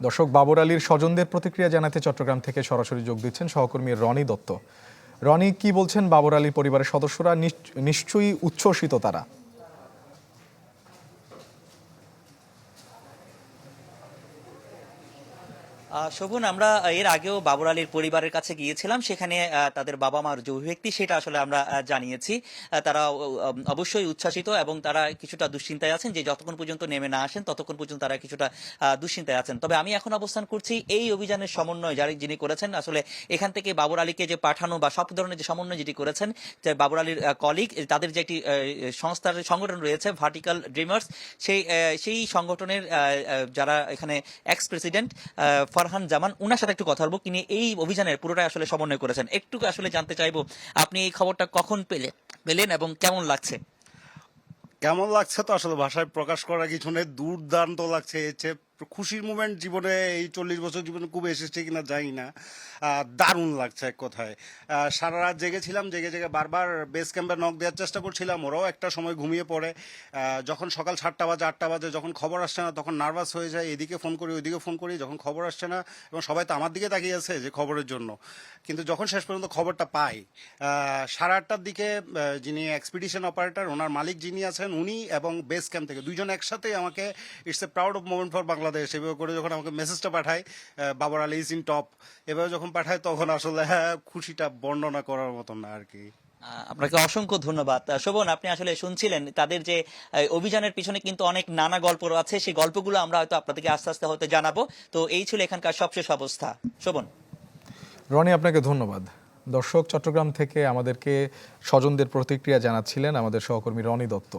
দর্শক, বাবর আলীর স্বজনদের প্রতিক্রিয়া জানাতে চট্টগ্রাম থেকে সরাসরি যোগ দিচ্ছেন সহকর্মী রনি দত্ত। রনি, কি বলছেন বাবর আলীর পরিবারের সদস্যরা? নিশ্চয়ই উচ্ছ্বসিত তারা। শোভন, আমরা এর আগেও বাবর আলীর পরিবারের কাছে গিয়েছিলাম। সেখানে তাদের বাবা মার যে অভিব্যক্তি সেটা আসলে আমরা জানিয়েছি। তারা অবশ্যই উচ্ছ্বাসিত এবং তারা কিছুটা দুশ্চিন্তায় আছেন যে যতক্ষণ পর্যন্ত নেমে না আসেন ততক্ষণ পর্যন্ত তারা কিছুটা দুশ্চিন্তায় আছেন। তবে আমি এখন অবস্থান করছি এই অভিযানের সমন্বয় যিনি করেছেন, আসলে এখান থেকে বাবর আলীকে যে পাঠানো বা সব ধরনের যে সমন্বয় যেটি করেছেন, যে বাবর আলীর কলিগ, তাদের যে একটি সংগঠন রয়েছে ভার্টিক্যাল ড্রিমার্স, সেই সংগঠনের যারা এখানে এক্স প্রেসিডেন্ট ফারহান জামান, উনার সাথে একটু কথা বলবো। তিনি এই অভিযানের পুরোটাই আসলে সমন্বয় করেছেন। একটু আসলে জানতে চাইবো, আপনি এই খবরটা কখন পেলেন এবং কেমন লাগছে? কেমন লাগছে তো আসলে ভাষায় প্রকাশ করার কিছু নেই। দুর্দান্ত লাগছে। এর চেয়ে খুশির মুমেন্ট জীবনে, এই 40 বছর জীবনে খুব এসেছে কিনা জানি না। দারুণ লাগছে এক কথায়। সারা রাত জেগেছিলাম, জেগে বারবার বেস ক্যাম্পে নক দেওয়ার চেষ্টা করছিলাম। ওরাও একটা সময় ঘুমিয়ে পড়ে। যখন সকাল 7টা বাজে 8টা বাজে যখন খবর আসছে না, তখন নার্ভাস হয়ে যায়। এদিকে ফোন করি, ওইদিকে ফোন করি, যখন খবর আসছে না, এবং সবাই তো আমার দিকে তাকিয়ে আছে যে খবরের জন্য। কিন্তু যখন শেষ পর্যন্ত খবরটা পাই 8:30টার দিকে, যিনি এক্সপিডিশন অপারেটর, ওনার মালিক যিনি আছেন, উনি এবং বেস ক্যাম্প থেকে দুইজন একসাথে আমাকে, it's a proud of moment for Bangladesh, এভাবে করে যখন আমাকে মেসেজটা পাঠায়, Babar Ali is in top, এভাবে যখন পাঠায়, তখন আসলে খুশিটা বর্ণনা করার মতন না আর কি। আপনাকে অসংখ্য ধন্যবাদ। শোভন, আপনি আসলে শুনছিলেন তাদের যে অভিযানের পিছনে কিন্তু অনেক নানা গল্প আছে। সেই গল্পগুলো আমরা হয়তো আপনাদেরকে আস্তে আস্তে হয়তো জানাবো। তো এই ছিল এখানকার সবশেষ অবস্থা। শোভন। রনি, আপনাকে ধন্যবাদ। দর্শক, চট্টগ্রাম থেকে আমাদেরকে স্বজনদের প্রতিক্রিয়া জানাচ্ছিলেন আমাদের সহকর্মী রনি দত্ত।